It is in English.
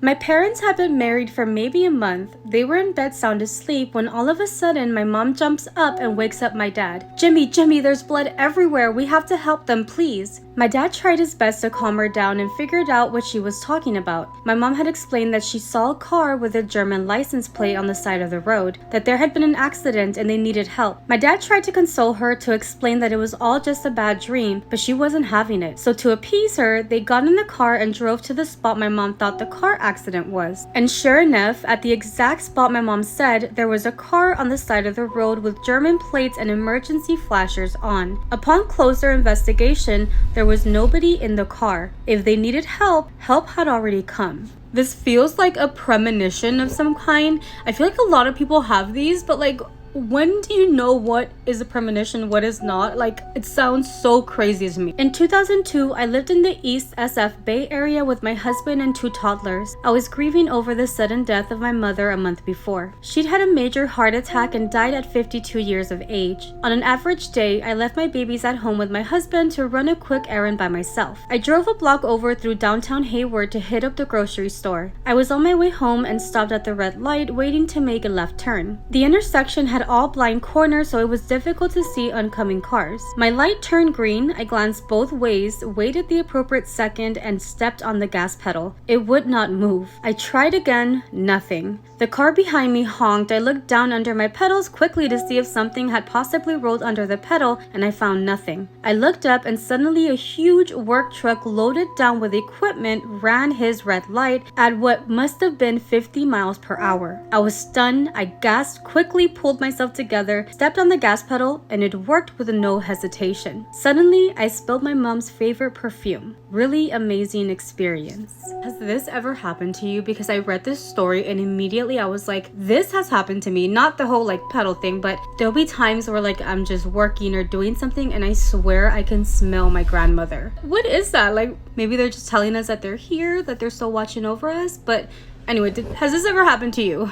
My parents had been married for maybe a month. They were in bed sound asleep when all of a sudden my mom jumps up and wakes up my dad. Jimmy, there's blood everywhere. We have to help them, please. My dad tried his best to calm her down and figured out what she was talking about. My mom had explained that she saw a car with a German license plate on the side of the road, that there had been an accident and they needed help. My dad tried to console her to explain that it was all just a bad dream, but she wasn't having it. So to appease her, they got in the car and drove to the spot my mom thought the car accident was. And sure enough, at the exact spot my mom said, there was a car on the side of the road with German plates and emergency flashers on. Upon closer investigation, there was nobody in the car. If they needed help, help had already come. This feels like a premonition of some kind. I feel like a lot of people have these, but like, when do you know what is a premonition, what is not? Like, it sounds so crazy to me. In 2002, I lived in the East SF Bay Area with my husband and 2 toddlers. I was grieving over the sudden death of my mother a month before. She'd had a major heart attack and died at 52 years of age. On an average day, I left my babies at home with my husband to run a quick errand by myself. I drove a block over through downtown Hayward to hit up the grocery store. I was on my way home and stopped at the red light waiting to make a left turn. The intersection had all blind corners, so it was difficult to see oncoming cars. My light turned green. I glanced both ways, waited the appropriate second, and stepped on the gas pedal. It would not move. I tried again, nothing. The car behind me honked. I looked down under my pedals quickly to see if something had possibly rolled under the pedal, and I found nothing. I looked up and suddenly a huge work truck loaded down with equipment ran his red light at what must have been 50 miles per hour. I was stunned. I gasped, quickly pulled myself together, stepped on the gas pedal, and it worked with no hesitation. Suddenly, I spilled my mom's favorite perfume. Really amazing experience. Has this ever happened to you? Because I read this story and immediately I was like, this has happened to me. Not the whole like pedal thing, but there'll be times where like I'm just working or doing something and I swear I can smell my grandmother. What is that? Like maybe they're just telling us that they're here, that they're still watching over us. But anyway, has this ever happened to you?